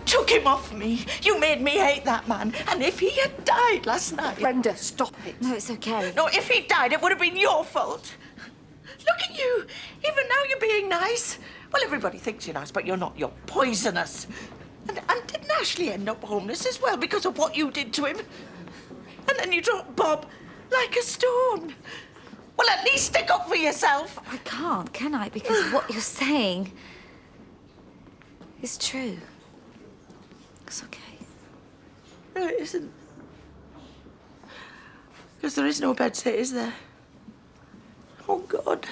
took him off me. You made me hate that man. And if he had died last night... Brenda, stop it. No, it's okay. No, if he died, it would have been your fault. Look at you. Even now you're being nice. Well, everybody thinks you're nice, but you're not. You're poisonous. And didn't Ashley end up homeless as well because of what you did to him? And then you dropped Bob like a stone. Well, at least stick up for yourself. I can't, can I? Because what you're saying is true. It's okay. No, it isn't. Because there is no bedsit, is there? Oh, God.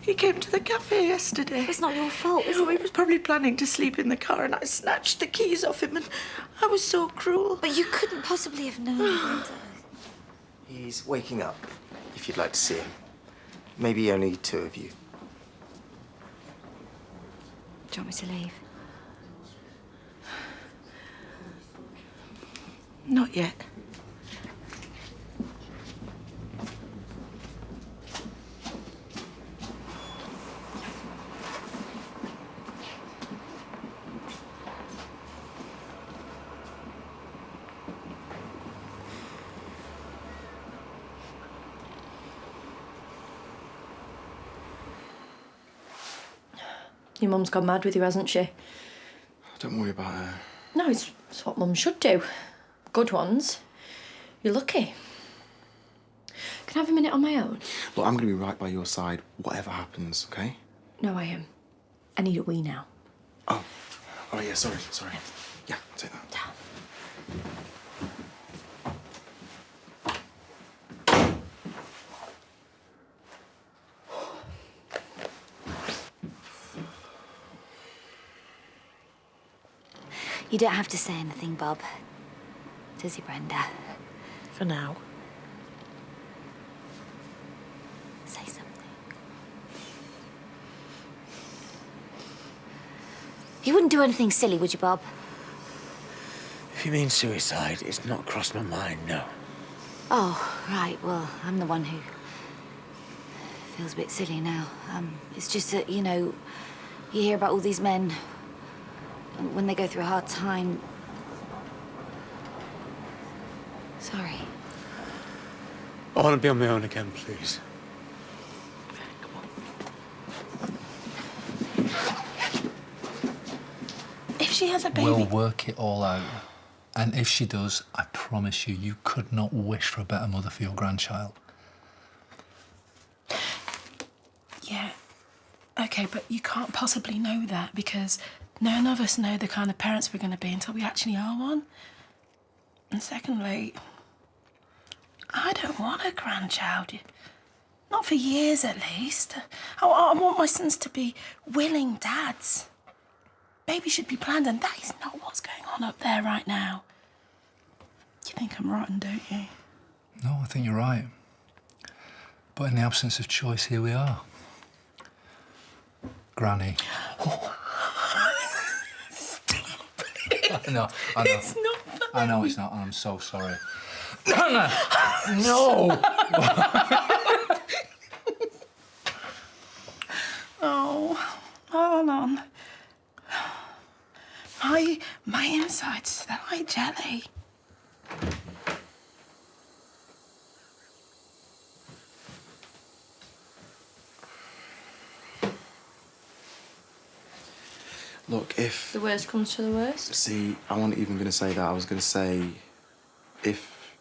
He came to the cafe yesterday. It's not your fault, is it? He was probably planning to sleep in the car and I snatched the keys off him and I was so cruel. But you couldn't possibly have known, Brenda. He's waking up, if you'd like to see him. Maybe only two of you. Do you want me to leave? Not yet. Your mum's gone mad with you, hasn't she? Don't worry about her. No, it's what mum should do. Good ones. You're lucky. Can I have a minute on my own? Look, I'm going to be right by your side, whatever happens, OK? No, I am. I need a wee now. Oh, yeah, sorry. Yeah, I'll take that. You don't have to say anything, Bob. Does he, Brenda? For now. Say something. You wouldn't do anything silly, would you, Bob? If you mean suicide, it's not crossed my mind, no. Oh, right. Well, I'm the one who feels a bit silly now. It's just that, you know, you hear about all these men when they go through a hard time. Sorry. I want to be on my own again, please. If she has a baby... We'll work it all out. And if she does, I promise you, you could not wish for a better mother for your grandchild. Yeah. OK, but you can't possibly know that because none of us know the kind of parents we're going to be until we actually are one. And secondly, I don't want a grandchild. Not for years, at least. I want my sons to be willing dads. Baby should be planned, and that is not what's going on up there right now. You think I'm rotten, don't you? No, I think you're right. But in the absence of choice, here we are. Granny. Stop it. I know. It's not funny. I know it's not, and I'm so sorry. No! Oh, hold on. My insides, they're like jelly. Look, if... The worst comes to the worst. See, I wasn't even going to say that. I was going to say, if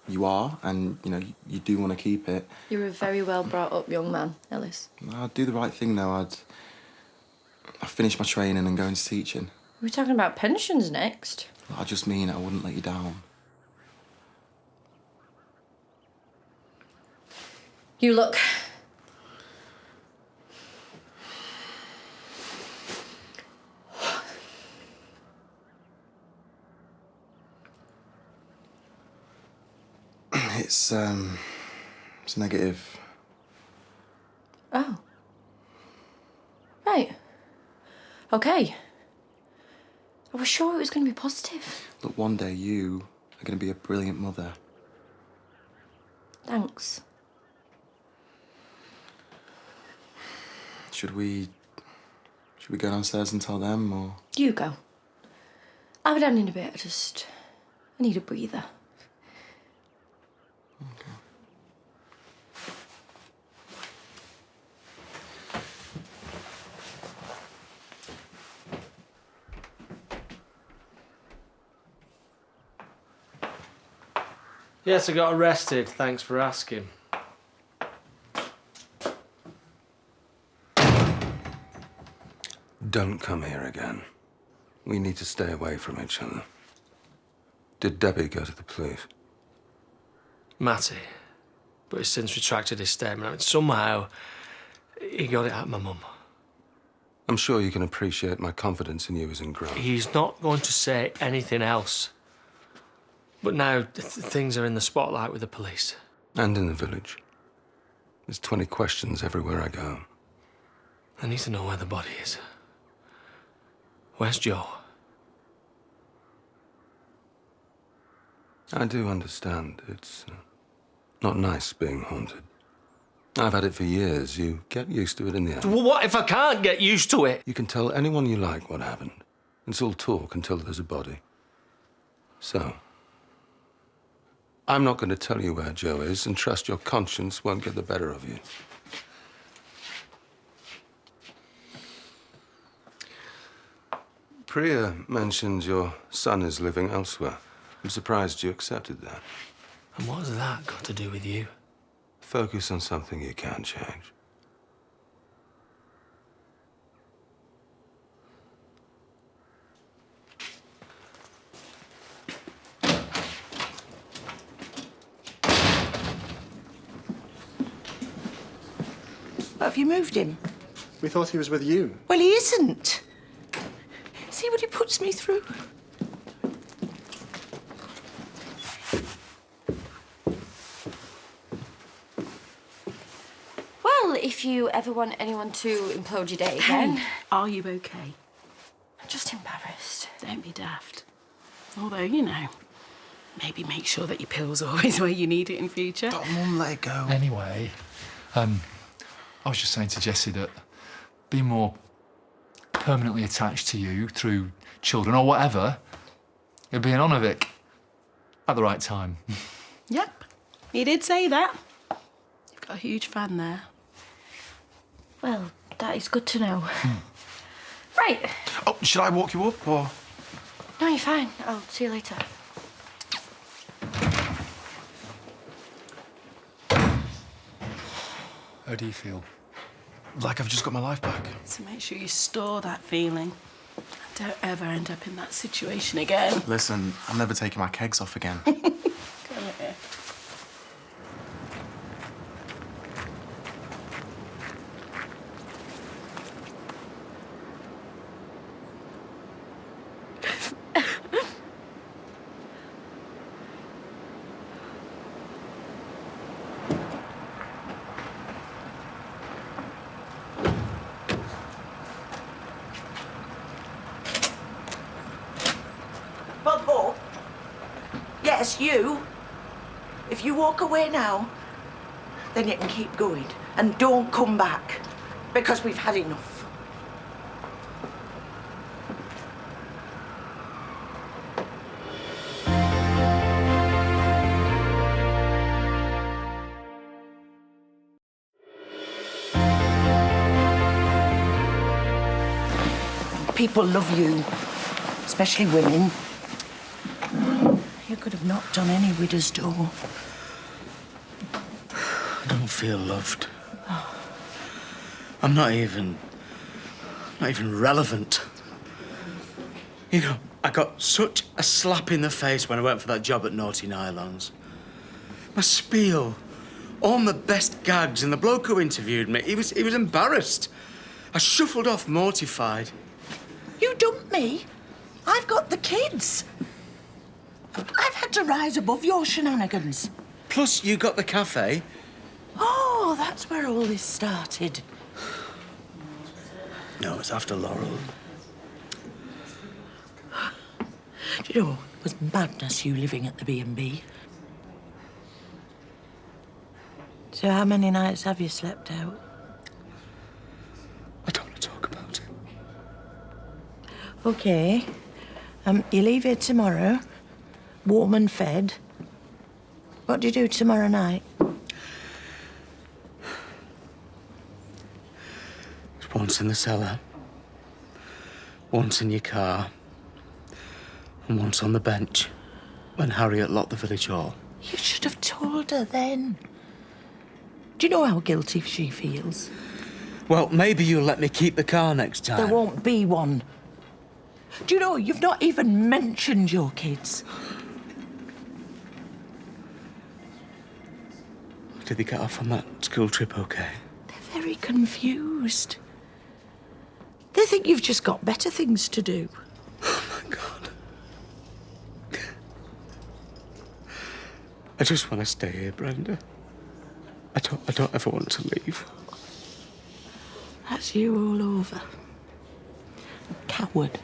you are, and, you know, you do want to keep it... You're a very well brought up young man, Ellis. I'd do the right thing, though. I'd finish my training and go into teaching. We're talking about pensions next. I just mean I wouldn't let you down. You look. It's negative. Oh. Right. OK. I was sure it was going to be positive. Look, one day you are going to be a brilliant mother. Thanks. Should we go downstairs and tell them, or...? You go. I'll be down in a bit. I need a breather. Yes, I got arrested. Thanks for asking. Don't come here again. We need to stay away from each other. Did Debbie go to the police? Matty. But he's since retracted his statement. I mean, somehow, he got it out of my mum. I'm sure you can appreciate my confidence in you isn't grown. He's not going to say anything else. But now, things are in the spotlight with the police. And in the village. There's 20 questions everywhere I go. I need to know where the body is. Where's Joe? I do understand. It's not nice being haunted. I've had it for years. You get used to it in the end. Well, what if I can't get used to it? You can tell anyone you like what happened. It's all talk until there's a body. So, I'm not going to tell you where Joe is, and trust your conscience won't get the better of you. Priya mentioned your son is living elsewhere. I'm surprised you accepted that. And what has that got to do with you? Focus on something you can change. Have you moved him? We thought he was with you. Well, he isn't. See what he puts me through? Well, if you ever want anyone to implode your day again... Are you okay? I'm just embarrassed. Don't be daft. Although, you know, maybe make sure that your pill's always where you need it in future. Oh, Mum, let it go. Anyway, I was just saying to Jessie that being more permanently attached to you through children or whatever, it'd be an honour, Vic. At the right time. Yep, he did say that. You've got a huge fan there. Well, that is good to know. Right. Oh, should I walk you up, or...? No, you're fine. I'll see you later. How do you feel? Like I've just got my life back. So make sure you store that feeling. Don't ever end up in that situation again. Listen, I'm never taking my kegs off again. Come here. Bobo. Yes, you. If you walk away now, then you can keep going. And don't come back, because we've had enough. People love you, especially women. You could have knocked on any widow's door. I don't feel loved. I'm not even relevant. You know, I got such a slap in the face when I went for that job at Naughty Nylons. My spiel, all my best gags, and the bloke who interviewed me, he was embarrassed. I shuffled off mortified. You dumped me. I've got the kids. I've had to rise above your shenanigans. Plus, you got the cafe. Oh, that's where all this started. No, it's after Laurel. Do you know, it was madness you living at the B&B. So how many nights have you slept out? I don't want to talk about it. OK. You leave here tomorrow, warm and fed. What do you do tomorrow night? Once in the cellar, once in your car, and once on the bench when Harriet locked the village hall. You should have told her then. Do you know how guilty she feels? Well, maybe you'll let me keep the car next time. There won't be one. Do you know, you've not even mentioned your kids. Did they get off on that school trip okay? They're very confused. They think you've just got better things to do. Oh, my God. I just want to stay here, Brenda. I don't ever want to leave. That's you all over. Coward.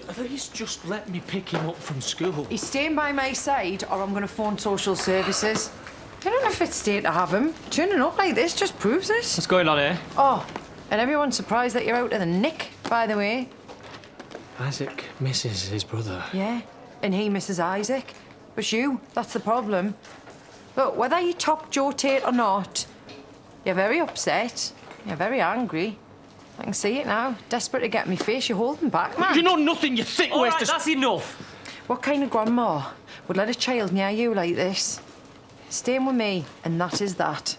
At least just let me pick him up from school. He's staying by my side, or I'm going to phone social services. I don't know if it's staying to have him. Turning up like this just proves it. What's going on here? Oh, and everyone's surprised that you're out of the nick, by the way. Isaac misses his brother. Yeah, and he misses Isaac. But you, that's the problem. Look, whether you top Joe Tate or not, you're very upset. You're very angry. I can see it now. Desperate to get me face, you're holding back, man. You know nothing, you thick All waste. right, That's enough. What kind of grandma would let a child near you like this? Staying with me, and that is that.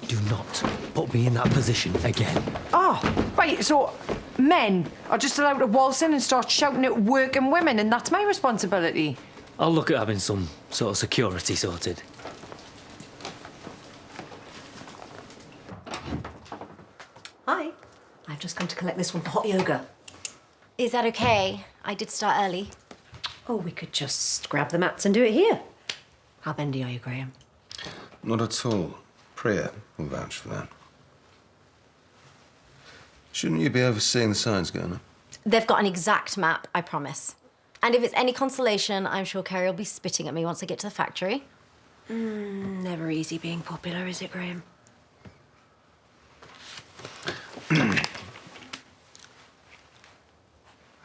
Do not put me in that position again. Oh, right, so men are just allowed to waltz in and start shouting at working women, and that's my responsibility. I'll look at having some sort of security sorted. Hi. I've just come to collect this one for hot yoga. Is that okay? I did start early. Oh, we could just grab the mats and do it here. How bendy are you, Graham? Not at all. Priya will vouch for that. Shouldn't you be overseeing the signs going up? They've got an exact map, I promise. And if it's any consolation, I'm sure Carrie will be spitting at me once I get to the factory. Never easy being popular, is it, Graham?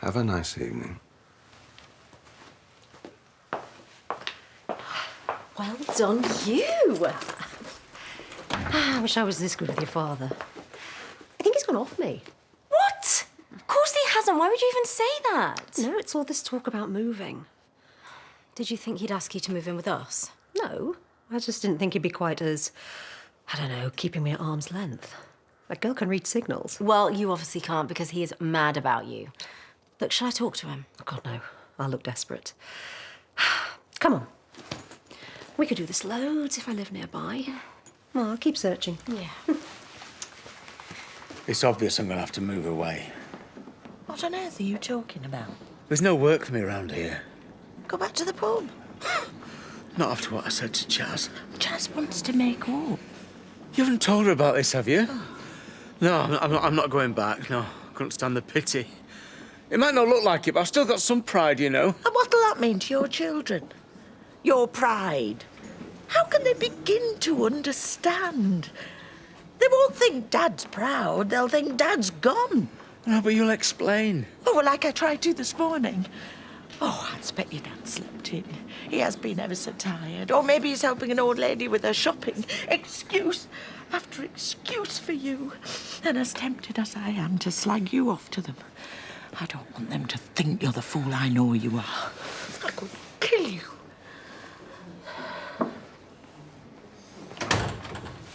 Have a nice evening. Well done, you! I wish I was this good with your father. I think he's gone off me. What? Of course he hasn't. Why would you even say that? No, it's all this talk about moving. Did you think he'd ask you to move in with us? No, I just didn't think he'd be quite as, I don't know, keeping me at arm's length. That girl can read signals. Well, you obviously can't because he is mad about you. Look, shall I talk to him? Oh, God, no. I'll look desperate. Come on. We could do this loads if I live nearby. Well, I'll keep searching. Yeah. It's obvious I'm going to have to move away. What on earth are you talking about? There's no work for me around here. Go back to the pub. Not after what I said to Chaz. Chaz wants to make up. You haven't told her about this, have you? No, I'm not going back. No, I couldn't stand the pity. It might not look like it, but I've still got some pride, you know. And what'll that mean to your children? Your pride? How can they begin to understand? They won't think Dad's proud, they'll think Dad's gone. No, but you'll explain. Oh, well, like I tried to this morning. Oh, I expect your dad slept in. He has been ever so tired. Or maybe he's helping an old lady with her shopping. Excuse after excuse for you. And as tempted as I am to slag you off to them, I don't want them to think you're the fool I know you are. I could kill you.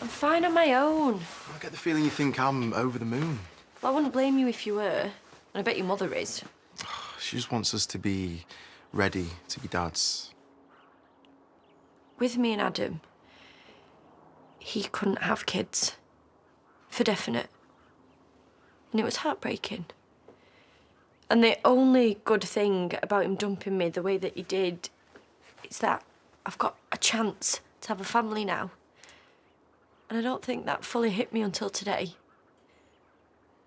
I'm fine on my own. I get the feeling you think I'm over the moon. Well, I wouldn't blame you if you were. And I bet your mother is. She just wants us to be ready to be dads. With me and Adam, he couldn't have kids. For definite. And it was heartbreaking. And the only good thing about him dumping me the way that he did is that I've got a chance to have a family now. And I don't think that fully hit me until today.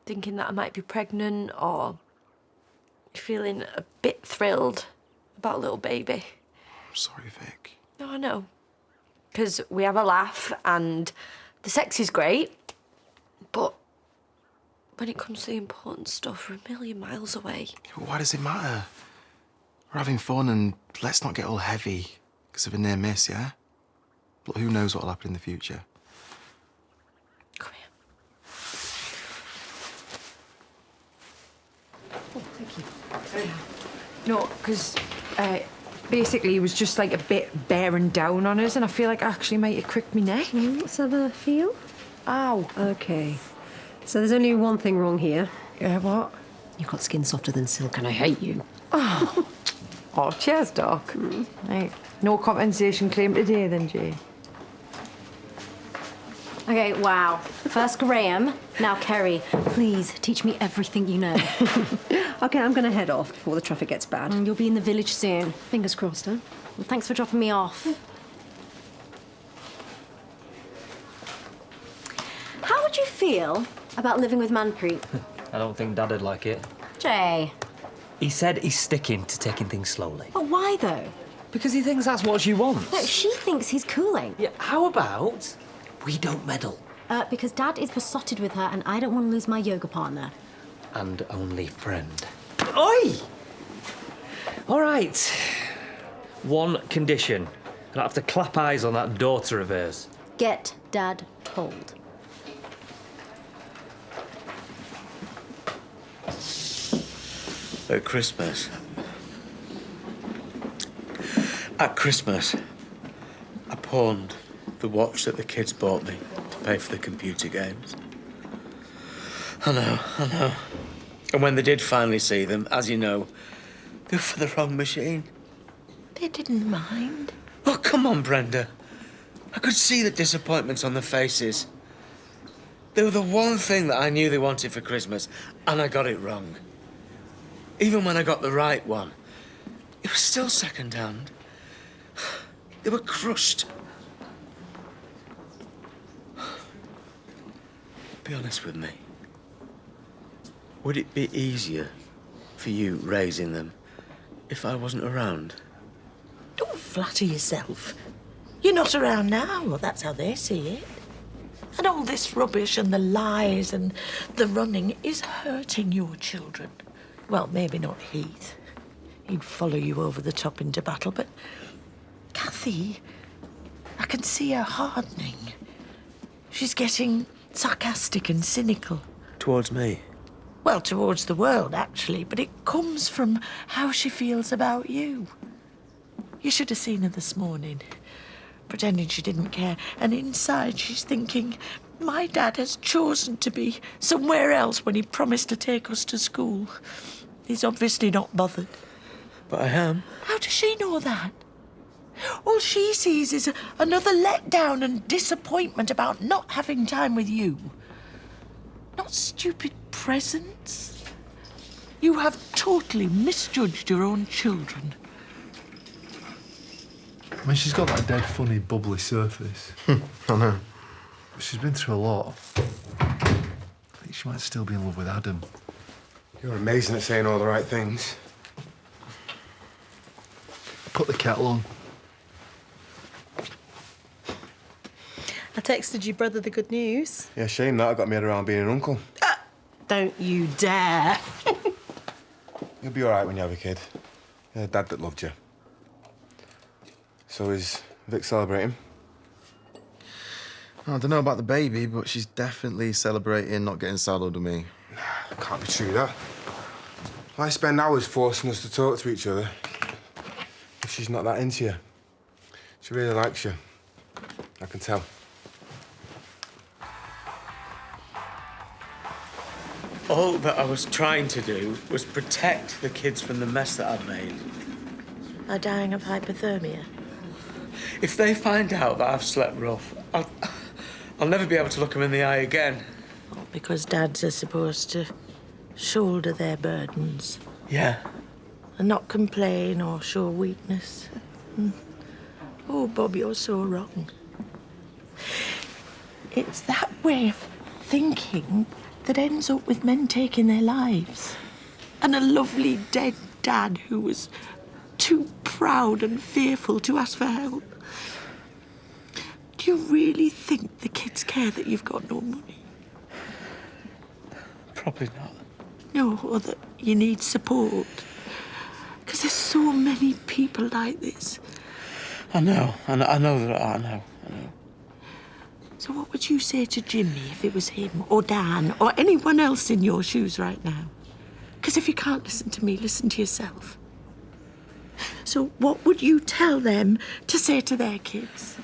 Thinking that I might be pregnant or feeling a bit thrilled about a little baby. I'm sorry, Vic. No, I know. Because we have a laugh and The sex is great, but when it comes to the important stuff, we're a million miles away. Why does it matter? We're having fun, and let's not get all heavy because of a near miss, yeah? But who knows what'll happen in the future? Come here. Oh, thank you. No, because basically he was just like a bit bearing down on us, and I feel like I actually might have cricked my neck. Let's have a feel. Ow. Okay. So there's only one thing wrong here. Yeah, what? You've got skin softer than silk, and I hate you. Oh, oh cheers, Doc. Right. No compensation claim today, then, Jay. Okay, wow. First Graham, now Kerry. Please teach me everything you know. Okay, I'm going to head off before the traffic gets bad. You'll be in the village soon. Fingers crossed, huh? Well, thanks for dropping me off. How would you feel about living with Manpreet? I don't think Dad'd like it. Jay. He said he's sticking to taking things slowly. But why, though? Because he thinks that's what she wants. No, she thinks he's cooling. Yeah, how about we don't meddle? Because Dad is besotted with her and I don't want to lose my yoga partner. And only friend. Oi! All right. One condition. I'll have to clap eyes on that daughter of hers. Get Dad told. At Christmas, I pawned the watch that the kids bought me to pay for the computer games. I know. And when they did finally see them, as you know, they were for the wrong machine. They didn't mind. Oh, come on, Brenda. I could see the disappointment on their faces. They were the one thing that I knew they wanted for Christmas, and I got it wrong. Even when I got the right one, it was still second-hand. They were crushed. Be honest with me. Would it be easier for you raising them if I wasn't around? Don't flatter yourself. You're not around now, well, that's how they see it. And all this rubbish and the lies and the running is hurting your children. Well, maybe not Heath. He'd follow you over the top into battle, but Kathy, I can see her hardening. She's getting sarcastic and cynical. Towards me? Well, towards the world, actually, but it comes from how she feels about you. You should have seen her this morning, pretending she didn't care, and inside she's thinking, my dad has chosen to be somewhere else when he promised to take us to school. He's obviously not bothered. But I am. How does she know that? All she sees is another letdown and disappointment about not having time with you. Not stupid presents. You have totally misjudged your own children. I mean, she's got that dead funny, bubbly surface. I know. But she's been through a lot. I think she might still be in love with Adam. You're amazing at saying all the right things. Put the kettle on. I texted your brother the good news. Yeah, shame that. I got my head around being an uncle. Don't you dare. You'll be all right when you have a kid. You had a dad that loved you. So is Vic celebrating? I don't know about the baby, but she's definitely celebrating not getting saddled with me. Can't be true, that. Why spend hours forcing us to talk to each other if she's not that into you? She really likes you. I can tell. All that I was trying to do was protect the kids from the mess that I'd made. Are dying of hypothermia? If they find out that I've slept rough, I'll never be able to look them in the eye again. Because dads are supposed to shoulder their burdens. Yeah. And not complain or show weakness. Oh, Bob, you're so wrong. It's that way of thinking that ends up with men taking their lives. And a lovely dead dad who was too proud and fearful to ask for help. Do you really think the kids care that you've got no money? Probably not. No, or that you need support? Because there's so many people like this. I know that I know. So what would you say to Jimmy if it was him, or Dan, or anyone else in your shoes right now? Because if you can't listen to me, listen to yourself. So what would you tell them to say to their kids?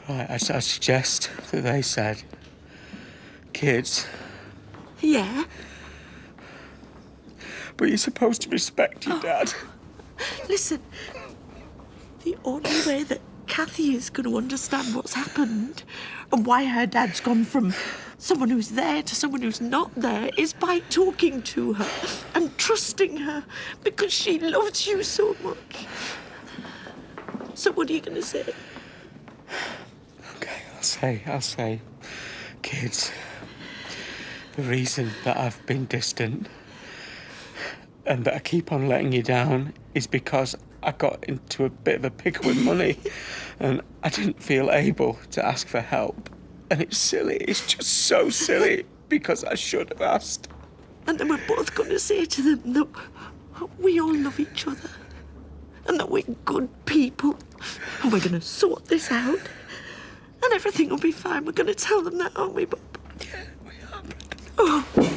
Right, I suggest that they said, kids, Yeah? but you're supposed to respect your dad. Listen, the only way that Kathy is going to understand what's happened and why her dad's gone from someone who's there to someone who's not there is by talking to her and trusting her because she loves you so much. So what are you going to say? Okay, I'll say, kids, the reason that I've been distant and that I keep on letting you down is because I got into a bit of a pickle with money and I didn't feel able to ask for help. And it's silly, it's just so silly because I should have asked. And then we're both going to say to them that we all love each other and that we're good people and we're going to sort this out and everything will be fine. We're going to tell them that, aren't we, Bob? Yeah, we are, Brenda. Oh.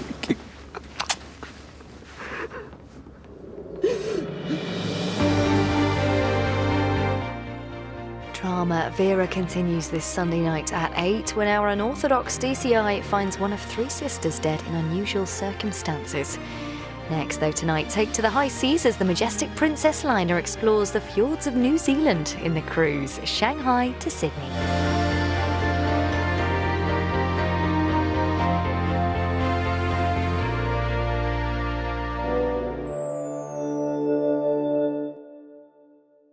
Drama Vera continues this Sunday night at 8 when our unorthodox DCI finds one of 3 sisters dead in unusual circumstances. Next, though, tonight, take to the high seas as the majestic Princess liner explores the fjords of New Zealand in the cruise Shanghai to Sydney.